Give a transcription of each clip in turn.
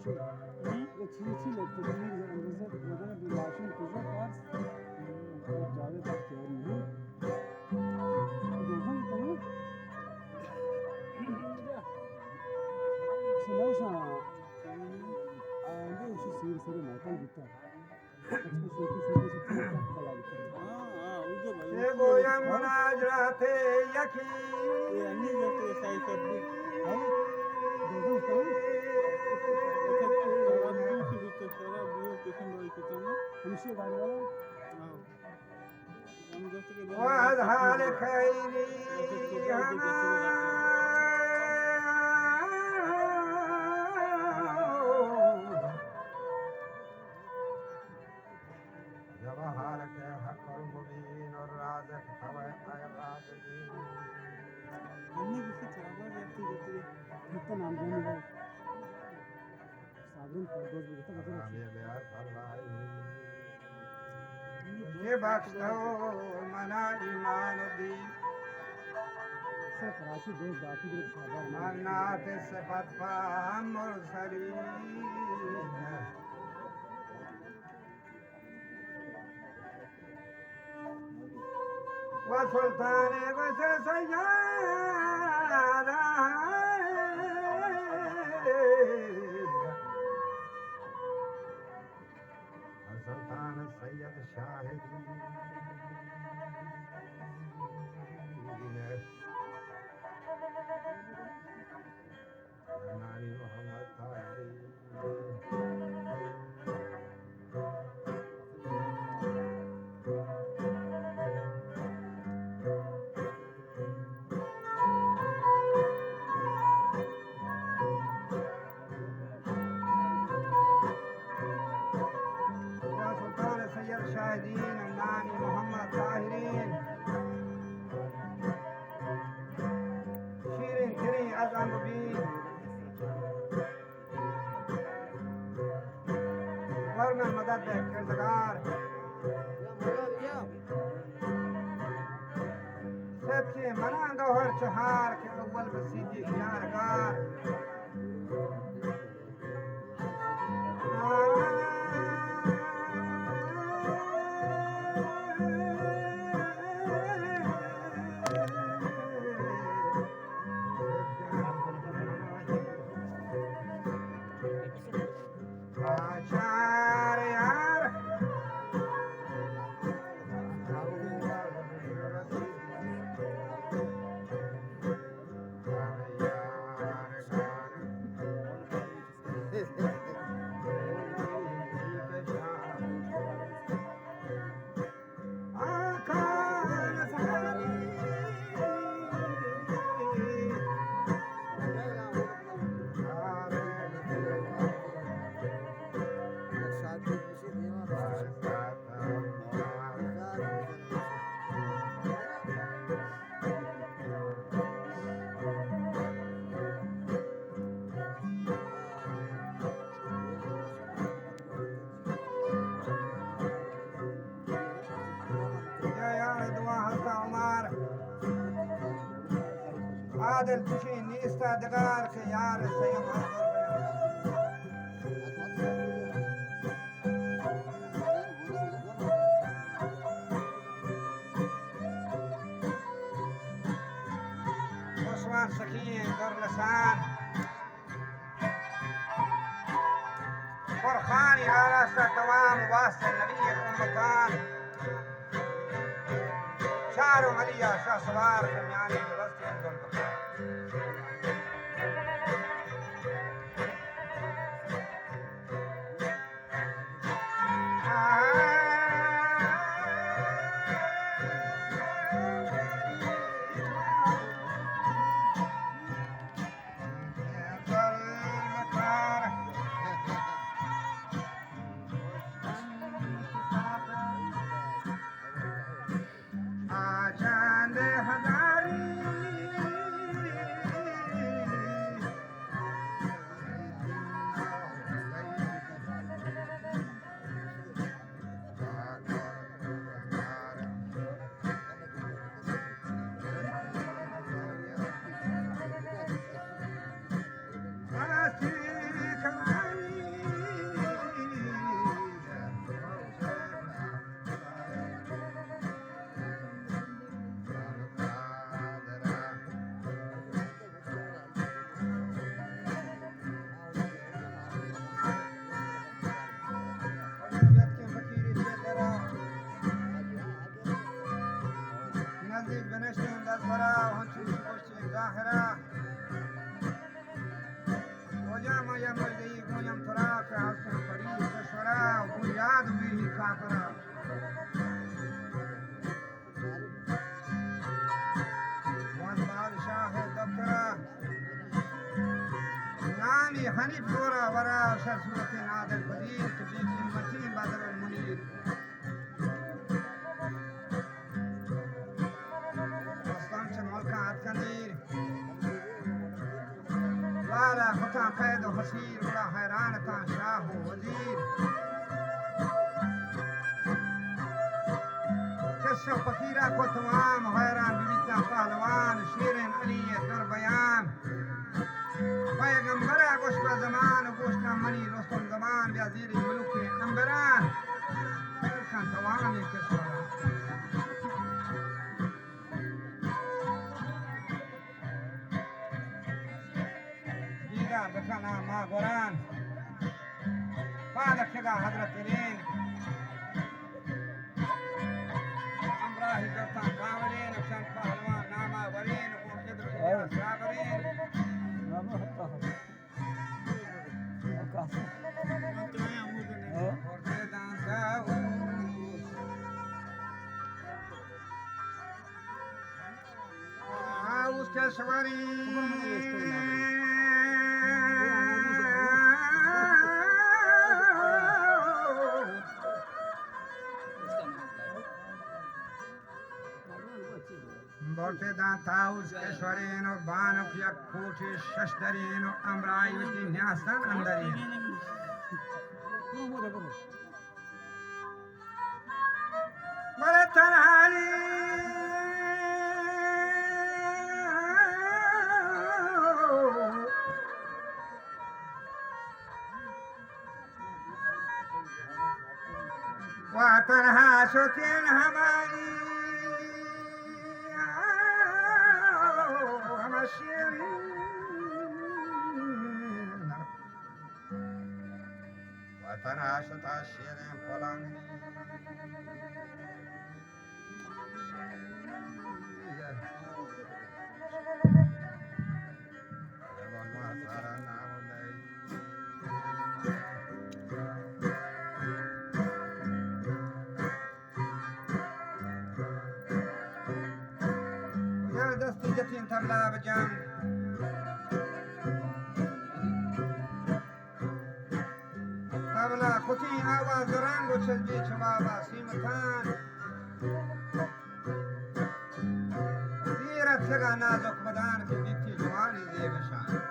ये चीज़ अच्छी लगती है मेरी अंदर से वजन भी लाशन कुछ पास ज़्यादा तक केयर नहीं दोस्तों तो شنوشا عنده شيء سير سير ما كان بيتا अच्छे छोटी छोटी सी चीज़ तक कला लिखी हाँ उनके भाई ये गोया मुनाजराते यकी ये अन्य जैसे साइड सब भी है दोस्तों हमेशा गाड़ी वाला وأذهل خيري जवाहर के हक और मुबीन और राज़ तवे राज़ीन कितना नाम जाने है साबुन पर दोस्त भी कितना ये बख्शो मना ईमान दी से कराची दोस्त बाकी ग्रुप साबर मन्नात सिफत पा मुरसली وسلطان بس سيارة وسلطان السيد الشاهد ناري محمد طاهري الشاهدين الناني محمد طاهرين شيرين تري أزعم بين ورمن مدد كردگار سبكي منان گوهر چهار کے اول بسیدی خیارگار عادل تشين استدقار خيار سيم عثمان سكين در لسان فرخاني آراستا تمام واسطة النبي الأمتان شعر مليا شاه سوار كمياني ببسط ينزل आजान हजारी ईश्वरा हंसी गोष्ठी ज़ाहिरा वजम यम गई गोयम थरा के हसन परी ईश्वरा बुनियाद भी काकरा वन बादशाह दफ्तरा नामी हनीफ जोरा वरा शर सूरत नादर बदीर कबीर मतीन बादल मुनीर लाला खुदा कैद हसीर बड़ा हैरान था शाह वजीर कश्य फकीरा को तमाम हैरान बीबीता पहलवान शेरन अली दर बयान पैगंबरा गोश्त जमान गोश्त मनी रुस्तम जमान वजीर मुल्क अंबरान खान तमाम के بكنا ما قران بعد كذا حضرة لين أمراه جرتان كاملين وكان پهلوان ناما ورين وقدر صابرين ما بحطها وكاسة وردان داوود عاوز كشورين Borte dantaus keshwareno banok yak kote shashdareno amrayuti nyastan andarin Mare tanhali wa tanha shotin hamari وطن عاشت عشيرين فلان يا دستي جتين تبلا بجام تبلا خطي آواز رنگ و چلبی چبابا سیمتان دیرت لگا نازک بدان کی بیتی جوانی زیبشان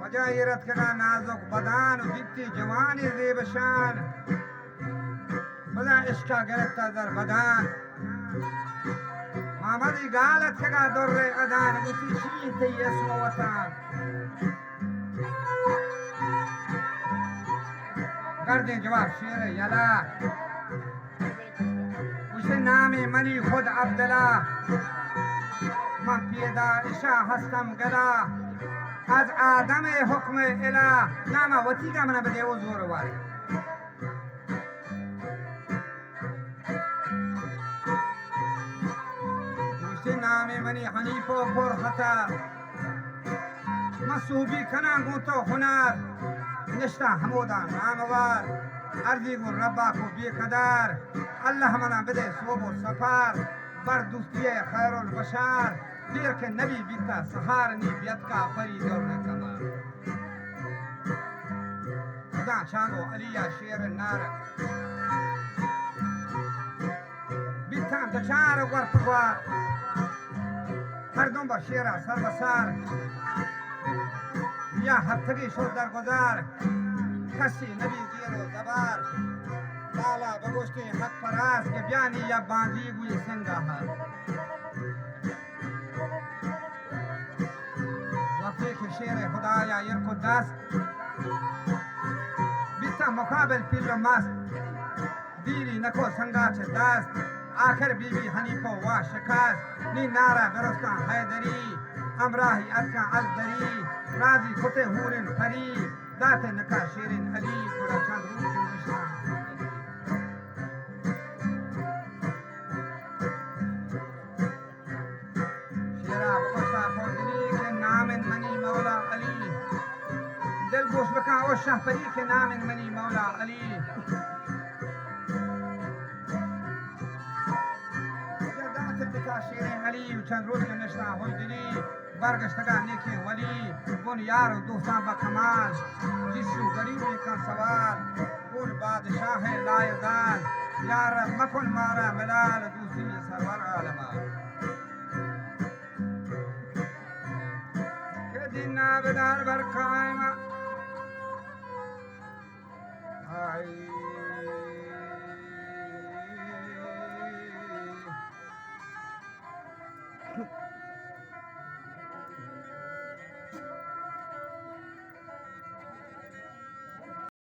مجاهرت کنا نازک بدان و دیتی جوانی زیبشان بلا عشقا گرفتا در بدان محمدی گالت کنا در ادان بوتی شیطی اسم وطن کردین جواب شیر یلا وش نامی منی خود عبدالله من پیدا اشا هستم گلا از آدم حکم اله نام وتی کا منا بده و زور واره دوستی نام منی حنیف و پر خطا مصوبی کنان گوتو هنر نشتا حمودا ناموار ارزی گون ربا کو بی قدر الله منا بده صوب و سفر بر دوستی خیر البشر دیر که نبی بیتا سهار نی بیت کا پری دور نکما خدا چانو علیا شیر نار بیتا دچار ور پوار هر دم با شیرا سر بسار یا هفتگی شد در گذر کسی نبی زیر و زبر لالا بگوشتی حق پرست که بیانی یا باندی گوی سنگا هست وقتی که شیر خدایا یرکو دست بیتا مقابل پیل و مست دیری نکو سنگا چه دست آخر بیبی حنیفه و شکست نی نارا برستان حیدری امراهی ارکان ازدری رازی کتے هورن پری ذات نکا شیرین علی گوڑا چند روز نشان شیرا بقصا فردنی کے نام منی مولا علی دل گوش بکا او شاه پری کے نام منی مولا علی شیرین علی و چند روز که نشنا ہوئی دلی برگشتگاه نیکی ولی اون یار و دوستان با کمال جسو غریبی کا سوال اون بادشاہ لایزال یار مکن مارا ملال دوسری سرور عالمان که دینا بدار برکائم آئی